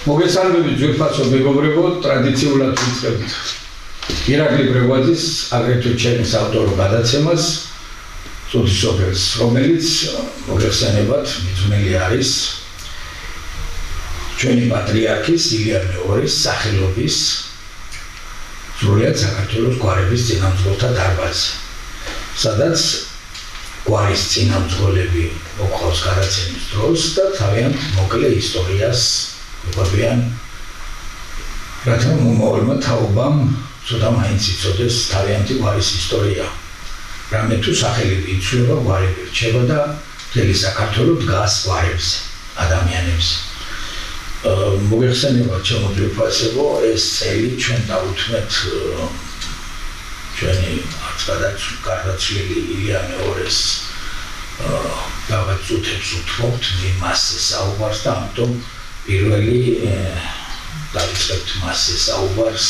მოგესალმებით ძვირფასო მეგობრებო, ტრადიციულად ვიწყებთ ირაკლი ბრეგვაძის აგრეთვე ჩემს ავტორო გადაცემას წუთის სოფელს, რომელიც მოგეხსენებათ მიძღვნილი არის ჩვენი პატრიარქის ილია მეორის სახელობის სრულიად საქართველოს გვარების წინამძღოლთა დარბაზი, სადაც გვარის წინამძღოლები მოყავს გადაცემის დროს და თავიანთ მოკლე ისტორიას ვიყვებიან, რათა მომავალმა თაობამ ცოტა მაინც იცოდეს თავიანთი გვარის ისტორია. რამე თუ სახელები იცვლება, გვარები რჩება და მთელი საქართველო დგას გვარებზე, ადამიანებზე. მოგეხსენებათ ჩემო ძვირფასებო, ეს წელი ჩვენ დავუთმეთ ჩვენი გარდაცვლილი ილია მეორის რაღაც წუთებს უთმობთ მასზე საუბარს და ამიტომ პირველი დავიწყებთ მასზე საუბარს,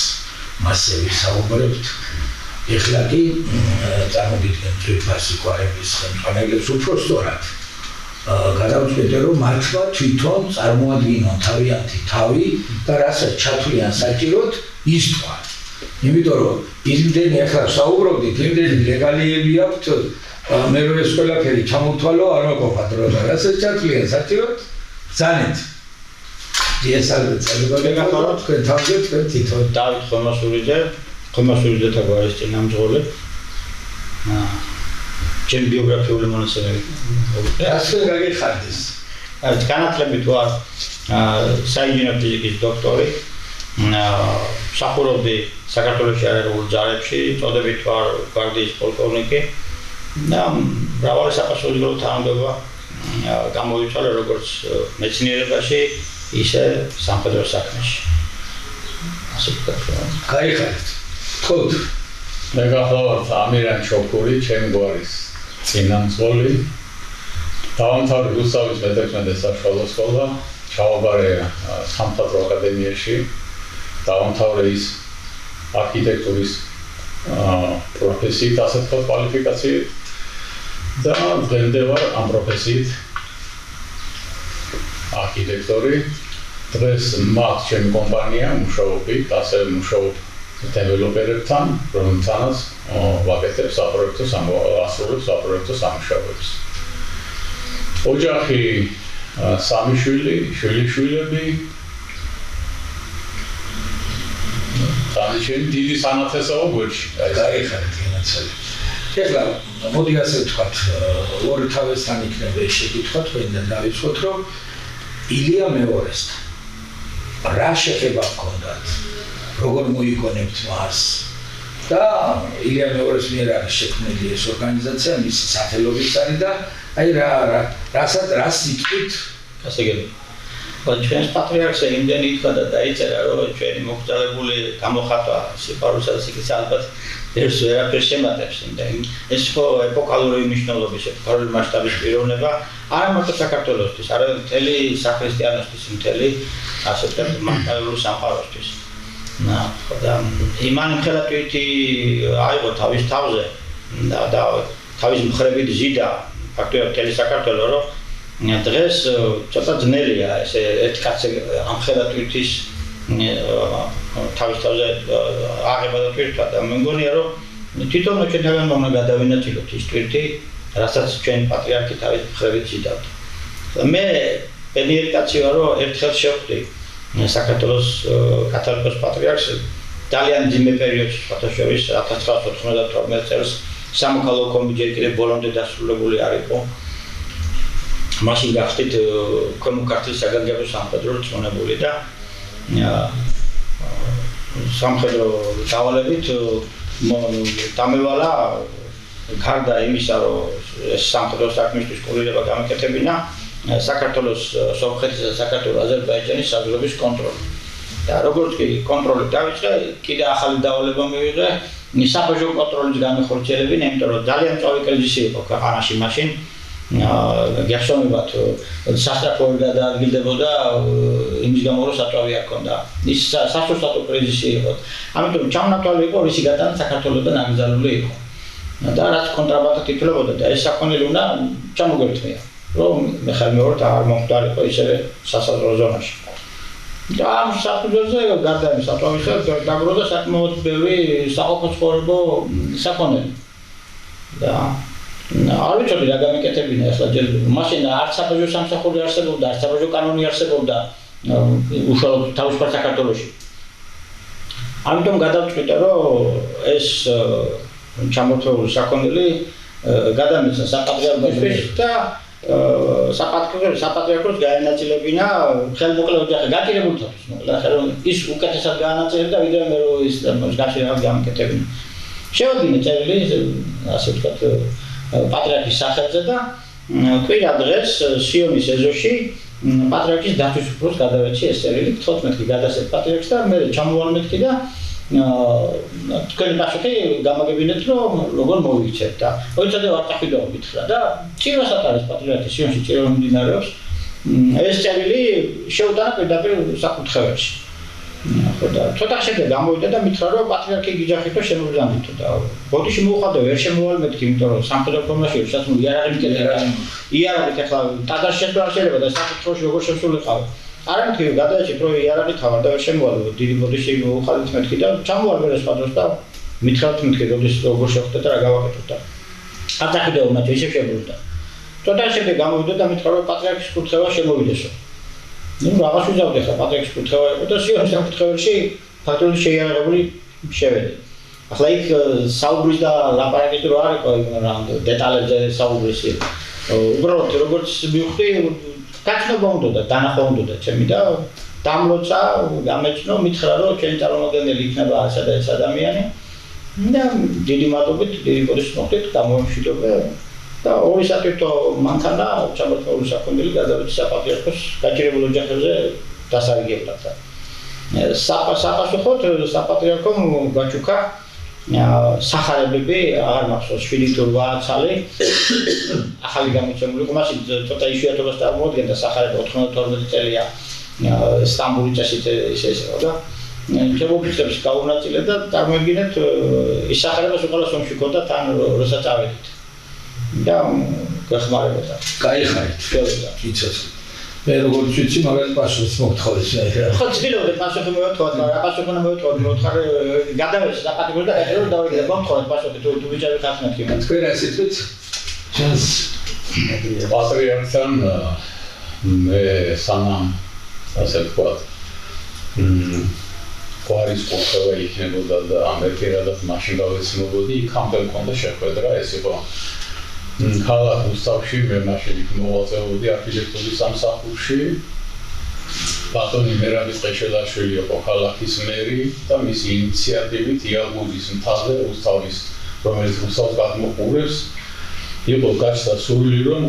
მასზე ვისაუბრებთ. ეხლა კი წარმოგიდგენთ ძვირფასი გვარების ხელმძღვანელებს უფრო სწორად გადავწყვეტე, რომ მართლა თვითონ წარმოადგინონ თავიანთი თავი და რასაც ჩათვლიან საჭიროდ ის თქვა. იმიტომ რომ იმდენი ახლა საუბრობდით, იმდენი ლეგალიები აქვთ, მე რომ ეს ყველაფერი ჩამოვთვალო არ მოგყოფათ, რომ რასაც ჩათვლიან საჭიროდ ბრძანეთ. დიესალმეთ წელიგოლეგატორო, თქვენ თავზე თქვენ თვითონ დავით ხომასურიძეთა გვარის წინამძღოლი. ჩემი ბიოგრაფიული მონაცემები. ასე გაგიხარდეს. განათლებით ვარ საინჟინრო ფიზიკის დოქტორი. მსახურობდი საქართველოში აერულ ძალებში, წოდებით ვარ გვარდიის პოლკოვნიკი და მრავალი საპასუხისმგებლო თანამდებობა გამოვიცვალე როგორც მეცნიერებაში, ისე სამხედრო საქმეში. ასე ვქნა. გაიხარეთ. თქოთ. მე გახლავართ ამირან ჩოქური, ჩემი გვარის წინამძღოლი. დავამთავრე რუსთავის მე-11 საშუალო სკოლა, ჩავაბარე სამხატვრო აკადემიაში. დავამთავრე ის არქიტექტურის პროფესიით, ასე ვთქვათ, კვალიფიკაციით და დღემდე ვარ ამ პროფესიით არქიტექტორი. დღეს მაქვს ჩემი კომპანია, მუშაობთ, ასევე მუშაობ დეველოპერებთან, რომთანაც ვაკეთებ ასრულებ საპროექტო სამუშაოებს. ოჯახი, სამი შვილი, შვილიშვილები. სამი დიდი სანათლესაო გვერდში. გაიხარეთ ინაცელი. ეხლა მოდი ასე ვთქვათ, ორი თავესთან იქნება ეს შეკითხვა, თქვენ და დავიწყოთ, რომ ილია მეორესთან რა შეხება გქონდათ, როგორ მოიგონებთ მას და ილია მეორის მიერ არის შექმნილი ეს ორგანიზაცია, მისი სახელობის არის და აი რას იტყვით? ასე გეტყვი. ჩვენს პატრიარქს იმდენი ითქვა და დაიწერა, რომ ჩვენი მოკრძალებული გამოხატვა სიყვარულსა და სიკეთეს ალბათ ერთს ვერაფერს შემატებს. ეს ხო ეპოქალური მნიშვნელობის, ეპოქალური მასშტაბის პიროვნება არა მარტო საქართველოსთვის, არამედ მთელი საქრისტიანოსთვის, მთელი ასე ვთქვათ, მასშტაბური სამყაროსთვის. და იმან ხელატვირთი აიღო თავის თავზე და თავის მხრებით ზიდა ფაქტობრივად მთელი საქართველო, რომ დღეს ცოტა ძნელია ესე ერთ კაცზე ამ ხელატვირთის თავის თავზე აღება და თვირთვა და მე მგონია, რომ თვითონ ჩვენთან უნდა გადავინაწილოთ ის თვირთი, რასაც ჩვენ პატრიარქი თავის მხრებით ზიდავთ. მე პერიოდი კაცი ვარ, რომ ერთხელ შევხვდი საქართველოს კათოლიკოს პატრიარქს ძალიან ძიმე პერიოდში, ფათაშოვის 1992 წელს სამოქალაქო ომი ჯერ კიდევ ბოლომდე დასრულებული არ იყო. მაშინ გახდით ქვემო ქართლის საგანგებო სამხედრო რწმუნებული და სამხედრო დავალებით დამევალა გარდა იმისა, რომ ეს სამხედრო საქმისთვის კურირება გამეკეთებინა საქართველოს სომხეთის და საქართველოს აზერბაიჯანის საზღვრების კონტროლი. და როგორც კი კონტროლი დავიწყე, კიდე ახალი დავალება მივიღე საბაჟო კონტროლის განხორციელებინა, იმიტომ რომ ძალიან წავი კრიზისი იყო ქვეყანაში მაშინ. გასვამებათ სასტრაფოები გადაადგილდებოდა იმის გამო, რომ საწვავი არ ქონდა. ის სასუსტო კრიზისი იყო. ამიტომ ჩამონათვალი იყო რისი გატანა საქართველოსთან აკრძალული იყო. და რაც კონტრაბანდად ითვლებოდა და ეს საკონელი უნდა ჩამოგერთმია. რომ მე ხალმეორად არ მომხდარიყო ისევე სასაზღვრო ზონაში. და ამ საფუძველზე გარდა იმისა, დაგროვდა საკმაოდ ბევრი საყოფაცხოვრებო საქონელი. და არ ვიცოდი რა გამიკეთებინა ახლა ჯერ მაშინ არც საბაჟო სამსახური არსებობდა, არც საბაჟო კანონი არსებობდა უშუალოდ თავისუფალ საქართველოში. ამიტომ გადავწყვიტე, რომ ეს ჩამოთვლილი საქონელი გადამეცა საპატრიარქოში და საპატრიარქოს გაენაწილებინა ხელმოკლე ოჯახი გაკირებული თავის მოკლე რომ ის უკეთესად გაანაწილებდა ვიდრე მე რომ ის გაშენებად გამიკეთებინა. შევადგინე წერილი ასე ვთქვათ პატრიარქის სახელზე და კვირა დღეს სიონის ეზოში პატრიარქის დაცვის უფროს გადავეცი ეს წერილი 14-ი გადასცეთ პატრიარქს და მე ჩამოვარ მეთქი და თქვენი პასუხი გამაგებინეთ რომ როგორ მოვიქცეთ და ოიცადე ვარტახვიდაო მითხრა და ჭირვასაც არის პატრიარქის სიონში ჭირვა მიმდინარეობს ეს წერილი შეუტანა პირდაპირ საკუთრებაში. და ცოტა შემდეგ გამოვიდა და მითხრა რომ პატრიარქი გიჯახითო შემოგზავნითო და ბოდიში მოვხადე ვერ შემოვალ მეთქი იმიტომ რომ სამხედრო ფორმაში შესაძლო იარაღი მკეთდა იარაღით ახლა ტაძარში შედგა შეიძლება და საკუთროში როგორ შესულიყავ არ მეთქი გადაეჭით რომ იარაღით ავარ და ვერ შემოვალ დიდი ბოდიში მოვხადეთ მეთქი და ჩამოვარ ვერ ეს პატრონს და მითხრათ მეთქი როდის როგორ შევხვდეთ და რა გავაკეთოთ და აწახიდეო მათ ისევ შემოვიდა ცოტა შემდეგ გამოვიდა და მითხრა რომ პატრიარქის კურთხევა შემოვიდესო. Ну, რაღაც ვიზავდი ხა პატრიარქის კურთხევა იყო და სიონის კურთხევალში ფაქტობრივად შეიარაღებული შევედი. ახლა იქ საუბრის და ლაპარაკის დრო არ იყო რა დეტალებზე საუბრის. უბრალოდ როგორც მივხვდი, კაცნობა უნდა დანახვა უნდა ჩემი და დამლოცა გამეცნო მითხრა რომ ჩემი წარმომადგენელი იქნება ასა და ეს ადამიანი და დიდი მადლობით დიდი პოდიშს მოხდით გამომშვიდობე და ორი სატვირთო მანქანა ჩამოთვლილი საქონელი გადავეცი საპატრიარქოს გაჭირებულ ოჯახებზე დასარიგებლად და საპასუხოდ საპატრიარქომ გაჩუქა სახარებები აღარ მახსოვს 7 თუ 8 წელი ახალი გამოცემული იყო მაშინ ცოტა იშვიათობას წარმოადგენდა სახარება 92 წელია სტამბოლის წესით ისეო და ჩემოფიცრებს გაუნაწილე და წარმოედგინეთ ის სახარებას უყურეს ომში ქონდა თან როცა წავედით და გახმარებოდა. გაიხარით. იცოდი. მე როგორც ვიცი, მაგას პასუხს მოგთხოვეს. ხო, ცდილობდი პასუხი მოვეთხოვოთ, მაგრამ პასუხი უნდა მოვეთხოვოთ, მოთხარ გადავეცი საპატრიარქო და გადავეცი დავიდე მომთხოვეთ პასუხი თუ ვიճარი ხართ მე. თქვენ რა სიტყვით? ჩანს პატრიარქთან მე სანამ ასე ვთქვათ გვარის კურთხევა იქნებოდა და ამერკერადაც მაშინ გავეცნობოდი, იქამდე მქონდა შეხვედრა, ეს იყო ქალაქ უსტავში მე მაშინ იქ მოვალწეობდი არქიტექტურის სამსახურში. ბატონი მერაბი ყეშელაშვილი იყო ქალაქის მერი და მისი ინიციატივით იალბუზის მთაზე უსტავის რომელიც უსტავს გადმოყურებს იყო გაჩნდა სურვილი რომ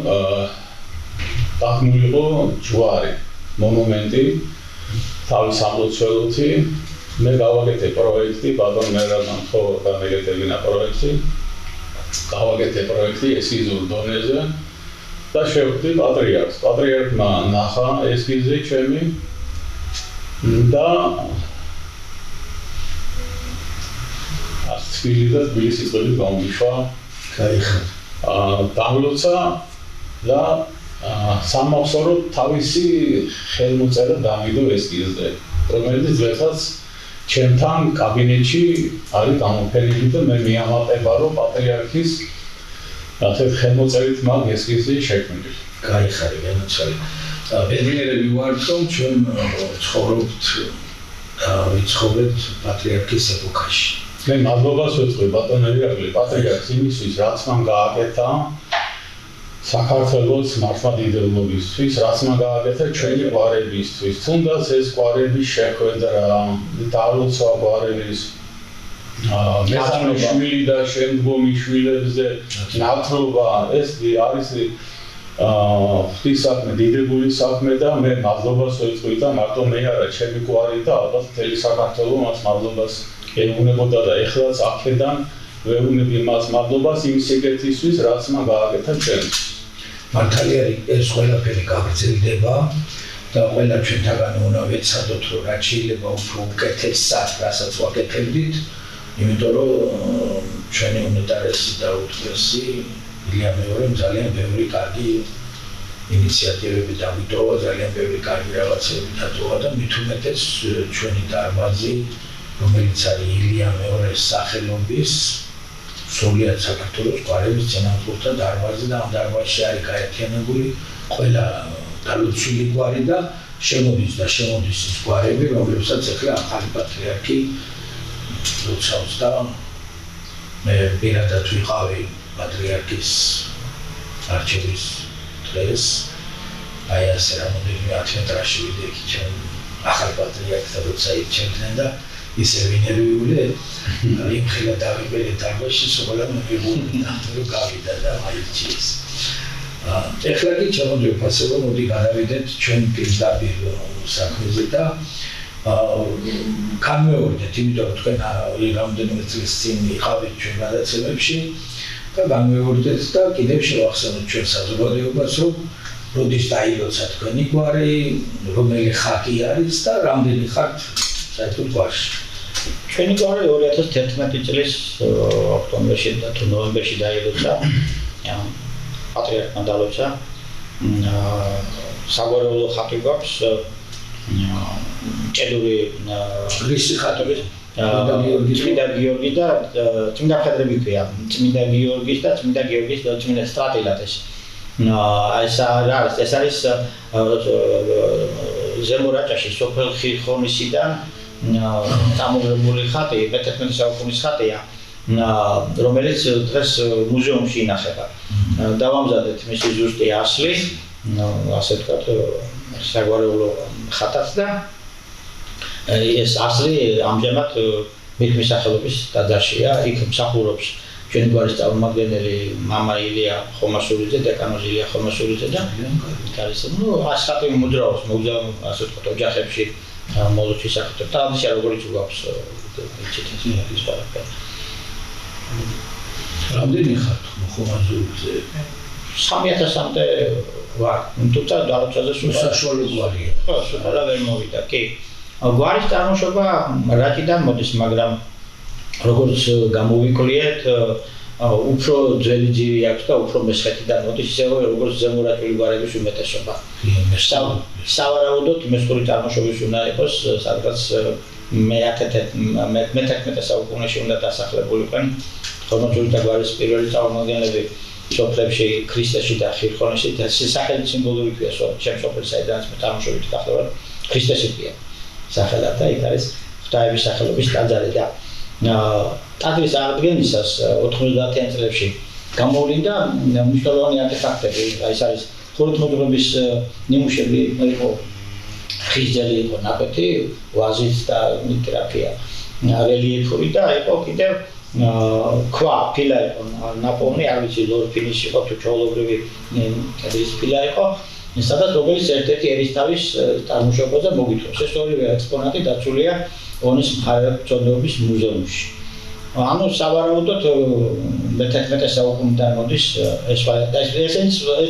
დაგმულიყო ჯვარი მონუმენტი თავის ამლოცველოთი მე გავაკეთე პროექტი ბატონ მერაბმა ხო გამიგეთებინა პროექტი გავაკეთე პროექტი ესკიზურ დონეზე და შევხვდი პატრიარქს. პატრიარქმა ნახა ესკიზი ჩემი და თბილი და თბილისის წყლით გამიშვა. გაიხარ. დამლოცა და სამახსოვრო თავისი ხელმოწერა დამიდო ესკიზზე, რომელიც დღესაც ჩემთან კაბინეტში არის გამოფენილი და მე მიამაყება რომ პატრიარქის ასეთ ხელმოწერით მაგ ესკიზი შექმნილი. გაიხარე, განაცხადი. ბედნიერები ვართ რომ ჩვენ ცხოვრობთ ვიცხოვრეთ პატრიარქის ეპოქაში. მე მადლობას ვეწყობ ბატონელი პატრიარქს იმისთვის რაც მან გააკეთა საქართველოს მართლმადიდებლობისთვის, რაც მან გააკეთა ჩვენი გვარებისთვის, თუნდაც ეს გვარების შეხვედრა, დალოცვა გვარების მესამე შვილი და შემდგომი შვილებზე ნათლობა, ეს არის ღვთისაქმე, დიდებული საქმე და მე მადლობას ვეწყობ და მარტო მე არა, ჩემი გვარი და ალბათ მთელი საქართველო მას მადლობას ეუბნებოდა და ეხლაც აქედან ვეუბნები მას მადლობას იმ სიკეთისთვის, რაც მან გააკეთა ჩვენს. მართალია ეს ყველაფერი გაგრძელდება და ყველა ჩვენთაგანი უნდა ვეცადოთ რომ რაც შეიძლება უფრო უკეთესად რასაც ვაკეთებდით, იმიტომ რომ ჩვენი უნეტარესი და უდიდესი ილია მეორემ ძალიან ბევრი კარგი ინიციატივები დავიტოვა, ძალიან ბევრი კარგი რაღაცები დატოვა და მით უმეტეს ჩვენი დარბაზი, რომელიც არის ილია მეორის სახელობის სრულიად საქართველოს გვარების წინამძღვრთა დარბაზი და ამ დარბაზში არის გაერთიანებული ყველა დალოცვილი გვარი და შემოდის ის გვარები, რომლებსაც ახლა ახალი პატრიარქი ლოცავს და მე პირადად ვიყავი პატრიარქის არჩევის დღეს, აი ასე რამოდენიმე 10 მეტრაში ვიდექი ჩემ ახალ პატრიარქს და როცა ირჩევდნენ და ისე ვინერვიულე იმ ხილა დავიბერე დარბაზში სულ მეგებული და რომ გავიდა და აირჩიეს. ეხლა კი ჩამოდიოთ ასე რომ მოდი გადავიდეთ ჩვენ პირდაპირ საქმეზე და განმეორდეთ, იმიტომ რომ თქვენ რამდენიმე წლის წინ იყავით ჩვენ გადაცემებში და განმეორდეთ და კიდევ შევახსენოთ ჩვენ საზოგადოებას, რომ როდის დაილოცა თქვენი გვარი, რომელი ხატი არის და რამდენი ხართ საერთოდ გვარში. ჩვენი გვარი 2011 წლის ოქტომბერში და თუ ნოემბერში დაილოცა. პატრიარქმა დალოცა. საგვარეულო ხატი გვაქვს. ჭედური რისი ხატები? წმინდა გიორგი და წმინდა ფედრები ქვია. წმინდა გიორგის და წმინდა გიორგის და წმინდა სტრატილატეს. ეს არის ზემო რაჭაში სოფელ ხირხონისიდან წამოღებული ხატი, მე-11 საუკუნის ხატია, რომელიც დღეს მუზეუმში ინახება. დავამზადეთ მისი ზუსტი ასლი, ასე ვთქვათ, საგვარეულო ხატაც და ეს ასლი ამჟამად მითქმის სახელობის ტაძარშია, იქ მსახურობს ჩვენი გვარის წარმომადგენელი მამა ილია ხომასულიძე, დეკანოზ ილია ხომასულიძე და არის ასხატი მოძრაობს, ასე ვთქვათ, ოჯახებში მოლოჩის საკუთრ თავის როგორც გვაქვს იცით ეს რამდენი ხართ ხომასულიძე? 3000-მდე ვარ, თუმცა დალოცვაზე საშუალო გვარია. ხო, სულ ვერ მოვიდა, კი. გვარის წარმოშობა რაჭიდან მოდის, მაგრამ როგორც გამოვიკვლიეთ, უფრო ძველი ძირი აქვს და უფრო მესხეთიდან მოდის, ისევე როგორც ზემორაჭული გვარების უმეტესობა. სავარაუდოდ მესხური წარმოშობის უნდა იყოს, სადღაც მე-11 საუკუნეში უნდა დასახლებულიყვნენ ხომასულიძე გვარის პირველი წარმომადგენლები სოფლებში, ქრისტეში და ხირხონისში. სახელით სიმბოლური ქვია ჩემ სოფელს, საიდანაც მე წარმოშობით გახლავარ, ქრისტესი ქვია სახელად და იქ არის ღვთაების სახელობის ტაძარი და ტაძრის აღდგენისას 90-იან წლებში გამოვლინდა მნიშვნელოვანი არტეფაქტები, ეს არის ხუროთმოძღვრების ნიმუშები, იყო ხის ძელი, იყო ნაკვეთი, ვაზით და ნიტრაფია, რელიეფური და იყო კიდევ ქვა, ფილა იყო ნაპოვნი, არ ვიცი ლორფინის იყო თუ ჩვეულებრივი კედლის ფილა იყო, სადაც რომელიც ერთ-ერთი ერისთავის წარმოშობაზე მოგვითხრობს. ეს ორივე ექსპონატი დაცულია ონის მხარეთმცოდნეობის მუზეუმში. ანუ სავარაუდოდ მე-11 საუკუნიდან მოდის ეს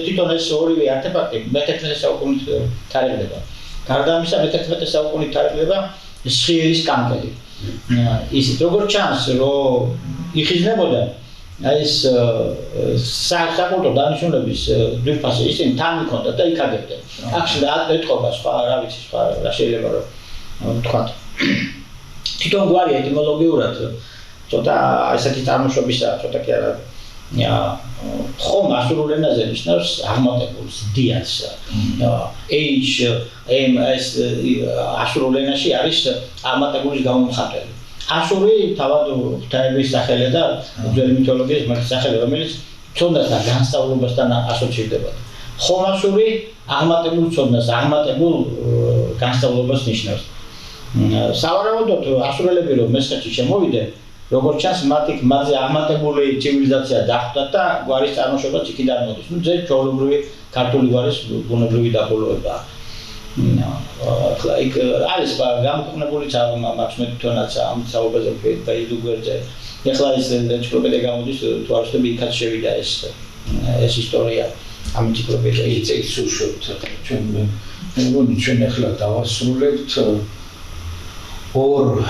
თვითონ ეს ორივე არტეფაქტი მე-11 საუკუნით თარიღდება. გარდა ამისა, მე-11 საუკუნით თარიღდება სხირის კანკელი. ისიც როგორც ჩანს, რომ იხიზნებოდა ეს საკულტო დანიშნულების ძვირფასი ისინი თან იქონდა და იქაგებდნენ. აქ ეთყობა სხვა, რა ვიცი, სხვა რა შეიძლება რომ ვთქვათ. თვითონ გვარი ეტიმოლოგიურად ცოტა ესეთი წარმოშობისაა, ცოტა კი არა. ხომ ასურულ ენაზე ნიშნავს აღმატებულს, დიას. ეს ასურულ ენაში არის აღმატებულის გამომხატველი. ასური თავად ღვთაების სახელი და ძველი მითოლოგიის მართლის სახელი, რომელიც ცოდნასთან, განსწავლობასთან ასოცირდება. ხომასური აღმატებულ ცოდნას, აღმატებულ განსწავლობას ნიშნავს. სავარაუდოდ ასურელები რომ მესხეთში შემოვიდნენ, როგორც ჩანს, მათზე აღმატებული ცივილიზაცია დახვდათ და გვარის წარმოშობაც იქიდან მოდის. ძე ჩვეულებრივი ქართული გვარის ბუნებრივი დაბოლოებაა. იქ არის გამოქვეყნებული მაქვს მე თვითონაც ამ საუბარზე ვფიქრობ გვერდზე. ეხლა ეს ენციკლოპედია გამოდის, თუ არ ვთქვი, იქაც შევიდა ეს ისტორია ამ ენციკლოპედიაში. ეს უშუალოდ ჩვენ ეხლა დავასრულებთ 2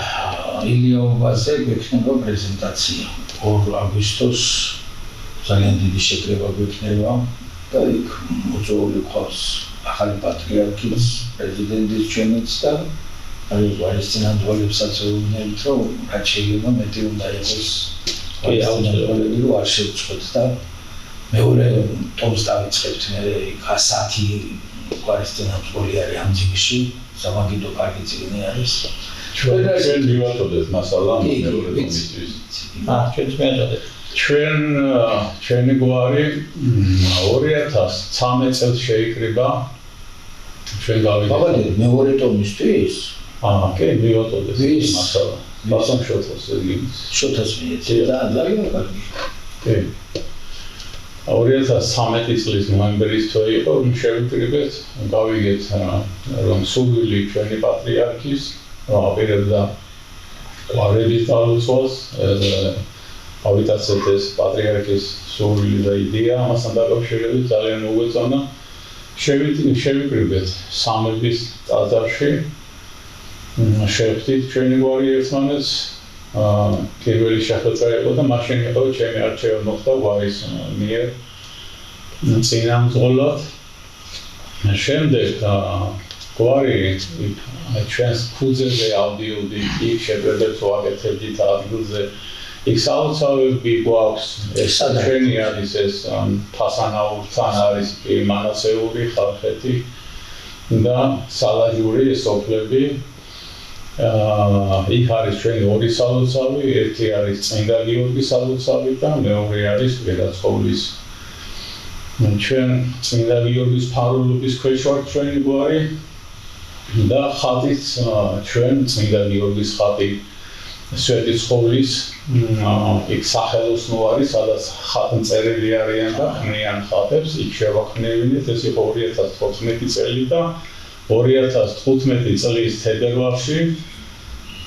ილიოვაზე გვექნება პრეზენტაცია. 2 აგვისტოს ძალიან დიდი შეკრება გვექნება და იქ მოწვეული ყავს ახალი პატრიარქის პრეზიდენტის ჩვენიც და აი პალესტინელებსაც ვუძინებთ რომ რაც შეიძლება მეტი უნდა იყოს პალესტინელები რომ არ შევწყვეტ და მეორე ტომს დავიწყებთ მე 110 პალესტინელებს გოლი არის ამ ძიგში სამაგიდო კარგი ძიგნი არის ჩვენ მივაწოდეთ მასალა მეორე ტომისთვის ჩვენც მიაწოდეთ ჩვენი გვარი 2013 წელს შეიკრიბა ჩვენ გავიგეთ ბაბადე მეორე ტომისთვის კი მივაწოდეთ მასალა ბასამ შოთას მიეცი და ძალიან კარგი კი 2013 წლის ნოემბრის თვე იყო რომ შევიკრიბეთ გავიგეთ რომ სულვილი ჩვენი პატრიარქის აპირებდა გვარების დალოცვას ავიტაცეთ ეს პატრიარქის სურვილი და იდეა ამასთან დაკავშირებით ძალიან მოგვეწონა შევიკრიბეთ სამების ტაძარში შევხვდით ჩვენი გვარი ერთმანეთს პირველი შეხვედრა იყო და მაშინ იყო ჩემი არჩევა მოხდა გვარის მიერ წინამძღოლად შემდეგ გვარი ჩვენს ფუძეზე ავდიოდი იქ შეგვეძლოთ ვაკეთებდით ადგილზე იქ საოცრები გვაქვს ეს ჩვენი არის ეს ფასანაურთან არის მანასეული ხალხეთი და სალაჯური სოფლები იქ არის ჩვენი ორი სალოცავი ერთი არის წმინდა გიორგის სალოცავი და მეორე არის ვერაცხოვლის ჩვენ წმინდა გიორგის ფარულობის ქვეშ ვართ ჩვენი გვარი და ხატით ჩვენ წმინდა გიორგის ხატი სვეტიცხოვლის იქ სახელოსნო არის სადაც ხატმწერელი არიან და ხმიან ხატებს იქ შევახმნევინეთ ეს იყო 2014 წელი და 2015 წლის თებერვალში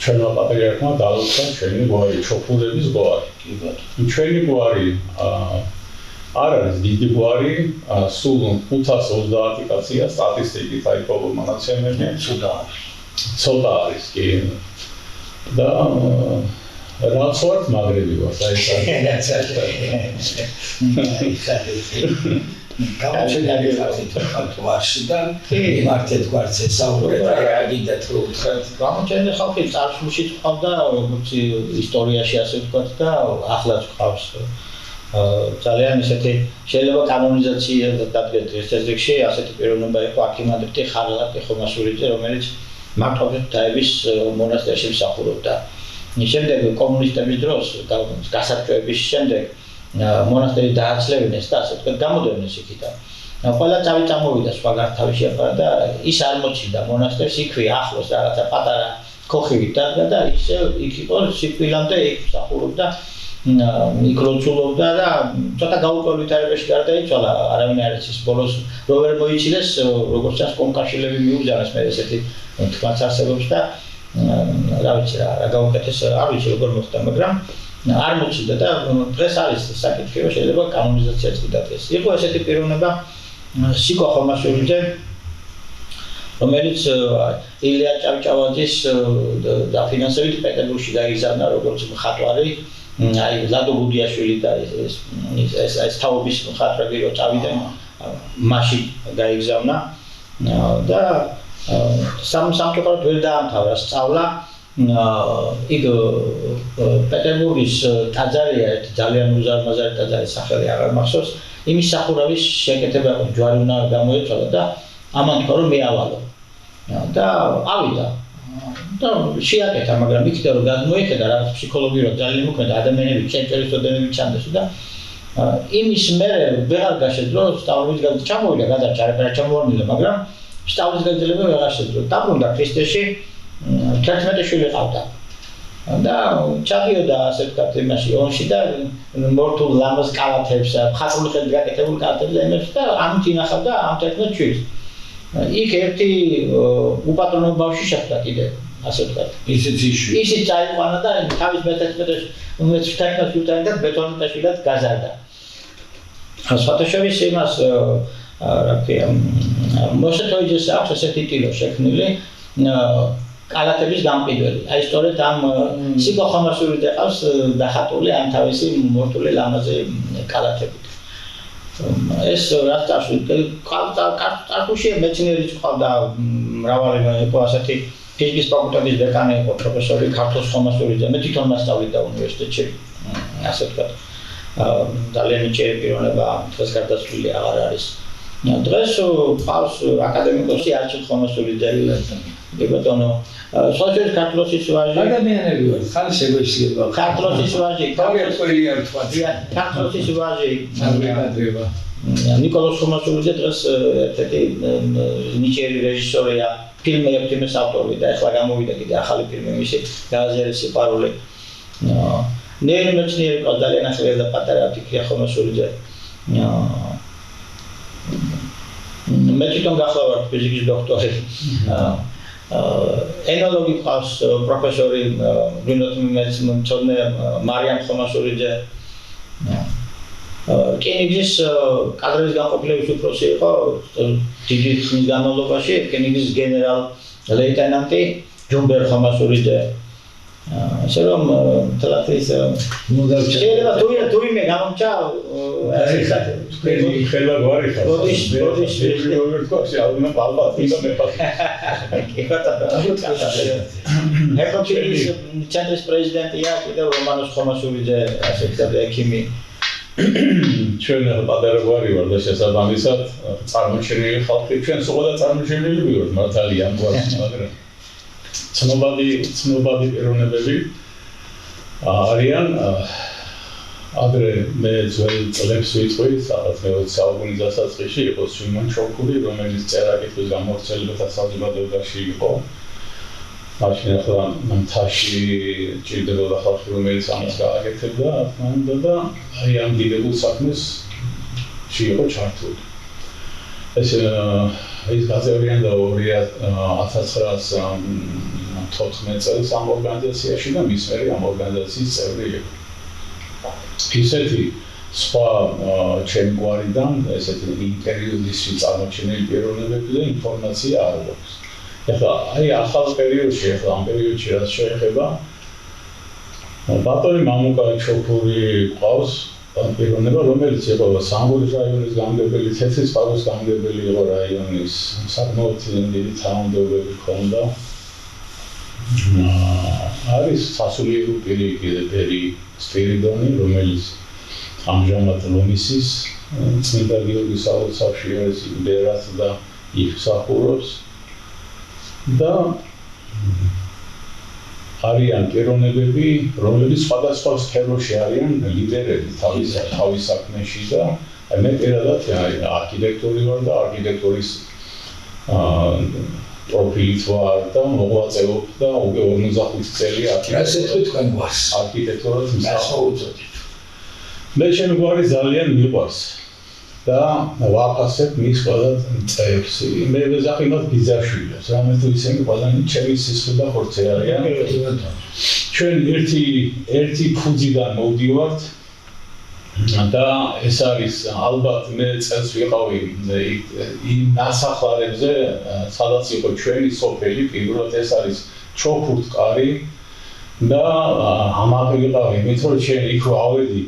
ჩვენმა პატრიარქმა დალოცვა ჩვენი გვარი ჩოფურების გვარი ჩვენი გვარი არ არის დიდი გვარი სულ 530 კაცია სტატისტიკით აი პრობლემაცემები ცოტა არის კი და რაც ვართ მაგრები ვართ აი ეს გამჩენილი ხალხი ვარში და მიმართეთ გვარც ესაუბრეთ რა გინდათ რომ უთხრათ გამჩენილი ხალხი წარსულში ყავდა როგორც ისტორიაში ასე ვთქვათ და ახლაც ყავს ძალიან ისეთი შეიძლება კანონიზაცია დადგეთ ეს წესრიგში ასეთი პიროვნება იყო აქიმანტი ხარლაკი ხომასურიძე რომელიც მართლობითაების მონასტერში მსახურობდა შემდეგ კომუნისტების დროს გასაბჭოების შემდეგ მონასტერი დააცლევინეს და ასე ვთქვათ გამოდევნეს იქიდან. ყველა წავი წამოვიდა სხვა გართავი შეაფარა და ის არ მოჩნდა მონასტერს იქვე ახლოს რაღაცა პატარა ქოხივით დადგა და ისე იქ იყო სიკვდილამდე იქ მსახურობდა იქ ლოცულობდა და ცოტა გაურკვეველ ვითარებაში გარდაიცვალა არავინ არ იცის ბოლოს რო ვერ მოიცილეს როგორც ჩანს კომკავშირლები მიუგზავნეს მე ესეთი თქმაც არსებობს და რა ვიცი რა გაუკეთეს არ ვიცი როგორ მოხდა მაგრამ არ მოჩნდა და დღეს არის საკითხი რომ შეიძლება კანონიზაციაც გიდადგეს. იყო ესეთი პიროვნება სიკო ხომასურიძე რომელიც ილია ჭავჭავაძის დაფინანსებით პეტერბურგში გაიგზავნა როგორც მხატვარი აი ლადო გუდიაშვილი და ეს თაობის მხატვრები რო წავიდნენ მაშინ გაიგზავნა და სამწუხაროდ ვერ დაამთავრა სწავლა იქ პეტერბურგის ტაძარია ერთი ძალიან უზარმაზარი ტაძარი სახელი აღარ მახსოვს იმის სახურავის შეკეთება ჯვარი უნდა გამოეწოდა და ამან თქვა რომ მეავალო და ავიდა და შეაკეთა მაგრამ იქ რომ გადმოიხედა რაღაც ფსიქოლოგიურად ძალიან მოქმედა ადამიანები ჩემჭერის ოდენები ჩანდეს და იმის მერე ვეღარ გაშეძლო სწავლის გაზრდა ჩამოვიდა გადარჩა არაფერი ჩამოვარდნილა მაგრამ სწავლის გაზრდება ვეღარ შეძლო დაბრუნდა ქრისტეში 11 შვილი ყავდა და ჩადიოდა ასე ვთქვათ იმაში ონში და მორთულ ლამაზ კალათებს ხატრული ხელით გაკეთებულ კალათებს ემებს და ამით ინახავდა ამ 11 შვილს იქ ერთი უპატრონო ბავშვი შეხვდა კიდე ასე ვთქვათ ისიც წაიყვანა და თავის მე-11 და ბეტონიტაშვილად გაზარდა ასφατაშოვის იმას რა ქვია მოსეთოიძეს აქვს ესეთი ტილო შექმნილი კალათების გამყიდველი. აი სწორედ ამ სიკო ხომასურიძე ყავს დახატული ამ თავისი მორთული ლამაზი კალათებით. ეს რაც წარსულში მეცნიერიც ყავდა მრავალი იყო ასეთი ფიზიკის ფაკულტეტის დეკანი იყო პროფესორი ქართოს ხომასურიძე მე თვითონ მასწავლიდა უნივერსიტეტში ასე ვთქვათ ძალიან მიჭირი პიროვნება დღეს გარდაცვლილი აღარ არის დღეს ყავს აკადემიკოსი არჩილ ხომასურიძე ბატონო სოციალ ქართლოსის ვაჟი ადამიანები ვარ ხან შეგვეშლება ქართლოსის ვაჟი ქართლოსის ვაჟი ნაგრება ნიკოლოზ ხომასურიძე დღეს ერთ-ერთი ნიჭიერი რეჟისორია ფილმების ავტორი და ახლა გამოვიდა კიდე ახალი ფილმი მისი გააზიარეს სიყვარული ნეირომეცნიერი ყავს ძალიან ახალი და პატარა ფიქრია ხომასურიძე მე თვითონ გახლავართ ფიზიკის დოქტორი ენოლოგი ყავს პროფესორი მცოდნე მარიამ ხომასურიძე რკინიგზის კადრების განყოფილების უფროსი იყო დიდი ხნის განმავლობაში რკინიგზის გენერალ ლეიტენანტი ჯუმბერ ხომასურიძე ასე რომ თლათის შეიძლება თუ იმე გამომჩა ხელა გვარი ხარ ბოდიშ ვერტკოში ალბათ ალბათ ის მეფობის ცენტრის პრეზიდენტია კიდევ რომანოს ხომასურიძე ასე ვთქვათ ექიმი ჩვენ პატარა გვარი ვარ და შესაბამისად წარმოჩენილი ხალხი ჩვენ სულ წარმოჩენილი ვიყავთ მართალია ამ გვარში მაგრამ ცნობადი პიროვნებები არიან ადრე მე ძველ წლებს ვიწვი სადაც მე-20 საუკუნის დასაწყისში იყო სვიმონ ჩოქური რომელიც წერა-კითხვის გამავრცელებათა საზოგადოებაში იყო მაშინ ახლა მთაში ჭირდებოდა ხალხი რომელიც ამას გააკეთებდა და აი ამ დიდებულ საქმეში იყო ჩართული ეს გაზევრიან და 2014 წელს ამ ორგანიზაციაში და მის მერე ამ ორგანიზაციის წევრი იყო ისეთი სხვა ჩემი გვარიდან ესეთი ინტერვიუში წარმოჩენილი პიროვნებები და ინფორმაცია არ აქვს ეხლა აი ახალ პერიოდში ახლა ამ პერიოდში რაც შეეხება ბატონი მამუკა ჩოქური ყავს პიროვნება რომელიც იყო სამგორის რაიონის გამგებელი თეთრი წყაროს გამგებელი იყო რაიონის საკმაოდ დიდი თანამდებობები ჰქონდა არის სასულიერო პირი კიდე პერი სპირიდონი რომელიც ამჟამად ლომისის წმინდა გიორგის საოცარში არის იბერად და იფსახურობს და არიან პიროვნებები, რომლებიც სხვადასხვა სფეროში არიან ლიდერები თავის საქმეში და მე პირადად არქიტექტორი ვარ და არქიტექტურის პროფილით ვარ და მოღვაწეობ და უკვე 45 წელი არქიტექტურას მსახურობ. მე ჩემი გვარი ძალიან მიყვარს და ვაფასებ მის ყველა წევრს. მე ვეძახი მათ ბიძაშვილებს, რამე თუ ისინი ყველანი ჩემი სისხლი და ხორცე არიან. ჩვენ ერთი ფუძიდან მოვდივართ და ეს არის ალბათ მე წელს ვიყავი იმ ნასახლარებზე, სადაც იყო ჩვენი სოფელი, პირველად ეს არის ჩოქურთკარი და ამაღი ვიყავი, მით რომ ჩვენ იქ რო ავედი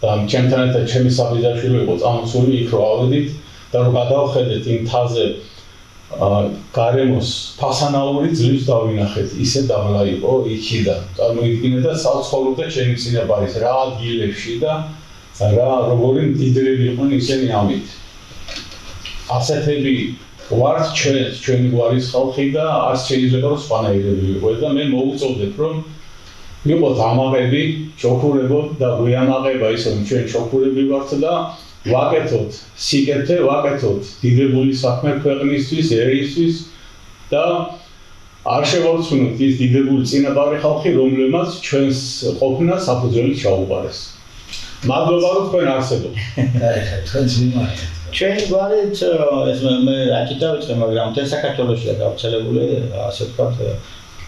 და ჩემთან ერთად ჩემი საბიძაშვილი იყო წამოსული იქ რო ავედით და რო გადავხედეთ იმ მთაზე გარემოს ფასანაური ძლივს დავინახეთ ისე დაბლა იყო იქიდან წარმოიდგინეთ და საცხოვრობდა ჩემი წინაპარის რა ადგილებში და რა როგორი მდიდრები იყვნენ ისინი ამით ასეთები ვართ ჩვენი გვარის ხალხი და არც შეიძლება რომ სხვანაირები ვიყო და მე მოუწოდებ რომ ვიყოთ ამაღები, ჩოქურებოთ და გვიამაღება ისე რომ ჩვენ ჩოქურები ვართ და ვაკეთოთ სიკეთე, ვაკეთოთ დიდებული საქმე ქვეყნისთვის, ერისთვის და არ შევარცვნოთ ის დიდებული წინაპარი ხალხი, რომლებმაც ჩვენს ყოფნა საფუძვლით ჩაუყარეს. მადლობა რომ თქვენ არსებობთ. თქვენს მიმართ. ჩვენი გვარით ეს მე აკითხავთ, მაგრამ მთელ საქართველოშია გავრცელებული, ასე ვთქვათ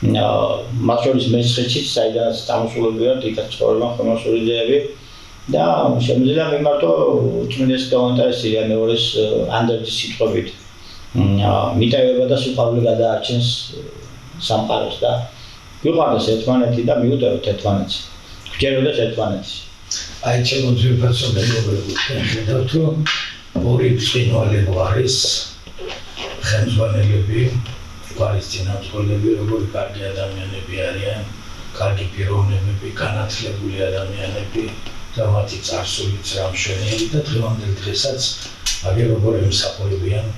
მათ შორის მესხეთშიც, საიდანაც წამოსულები ვართ, იქაც ცხოვრობენ ხომასურიძეები და შემიძლია მიმართო უწმინდეს გაუნტერესია მეორეს ანდერძის სიტყვებით. მიტევება და სიყვარული გადაარჩენს სამყაროს და ვიყვარდეს ერთმანეთი და მიუტევოთ ერთმანეთს. გვჯეროდეს ერთმანეთს. აი ჩემო ძვირფასო მეგობრებო, ხედავთ რომ ორი ბრწყინვალება არის ხელმძღვანელები, გვარის წინამძღოლები, როგორი კარგი ადამიანები არიან, კარგი პიროვნებები, განათლებული ადამიანები და მათი წარსულიც რამშვენიერი და დღევანდელ დღესაც აგერ როგორ ემსახურებიან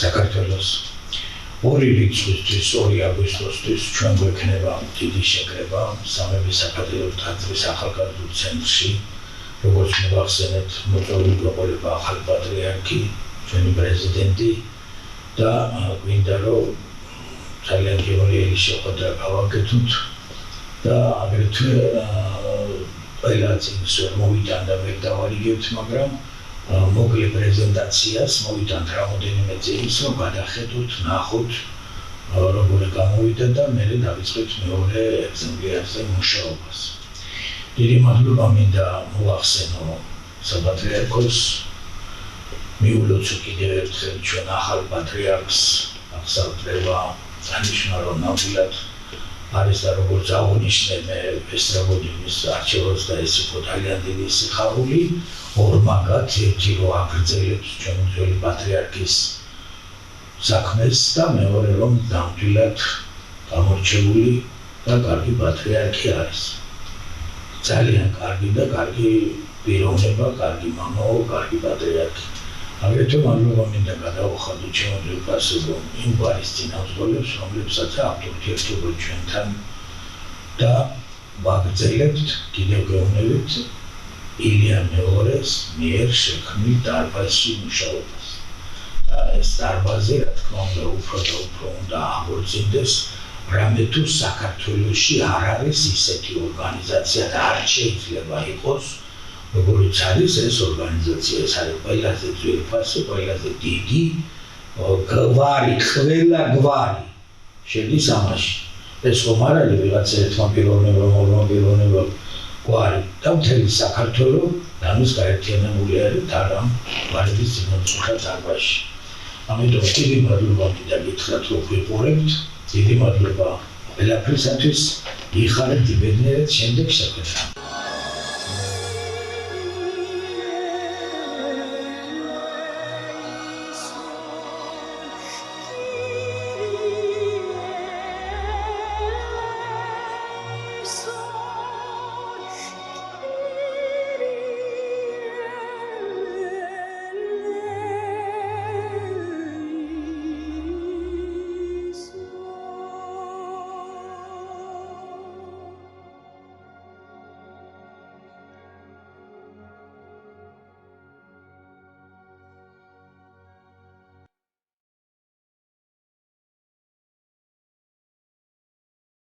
საქართველოს. 2 რიცხვისთვის, 2 აგვისტოსთვის ჩვენ გვექნება დიდი შეკრება სამების საკათედრო ტაძრის ახალგაზრდულ ცენტრში, როგორც მოგახსენეთ, მოწვეული გვეყოლება ახალი პატრიარქი, ჩვენი პრეზიდენტი და გვინდა რომ ძალიან გეორგიელი შეხვედრა გავაკეთოთ და აგრეთვე ყველა წინს ვერ მოვიტანდა ვერ დავარიგებთ, მაგრამ მოკლე პრეზენტაციას მოვიტანთ რამოდენიმე წელს, რომ გადახედოთ, ნახოთ როგორ გამოვიდა და მერე დავიწყებთ მეორე ეგზემპლარზე მუშაობას. დიდი მადლობა მინდა მოახსენო საპატრიარქოს, მიულოცო კიდევ ერთხელ ჩვენ ახალ პატრიარქს, აღსავტრება დანიშნა რომ ნამდვილად არის და როგორც აღნიშნე მე ესტრაბოდინის არჩევას და ეს იყო ძალიან დიდი სიხარული, ორმაგად ერთი რომ აგრძელებს ჩვენ ძველი პატრიარქის საქმეს და მეორე რომ ნამდვილად გამორჩეული და კარგი პატრიარქი არის. ძალიან კარგი და კარგი პიროვნება, კარგი მამაო, კარგი პატრიარქი. აგრეთვე მადლობა მინდა გადავუხადო ჩემო ძვირფასებო იმ გვარის წინამძღოლებს, რომლებსაც აქვთ ურთიერთობა ჩვენთან და ვაგრძელებთ, კიდევ გეუბნებით ილია მეორის მიერ შექმნილ დარბაზში მუშაობას. და ეს დარბაზი, რა თქმა უნდა, უფრო და უფრო უნდა აღორძინდეს, რამე თუ საქართველოში არ არის ისეთი ორგანიზაცია და არ შეიძლება იყოს, როგორც არის ეს ორგანიზაცია, ეს არის ყველაზე ძვირფასი, ყველაზე დიდი გვარი, ყველა გვარი შედის ამაში. ეს რომ არ არის ვიღაცა ერთმა პიროვნება, მორმა პიროვნება გვარი და მთელი საქართველო ამის გაერთიანებული არის ამ გვარების წინამძღოლთა დარბაზში. ამიტომ დიდი მადლობა მინდა გითხრათ, რომ გვიყურებთ, დიდი მადლობა ყველაფრისათვის, იხარეთ, იბედნიერეთ შემდეგ შეხვედრამდე.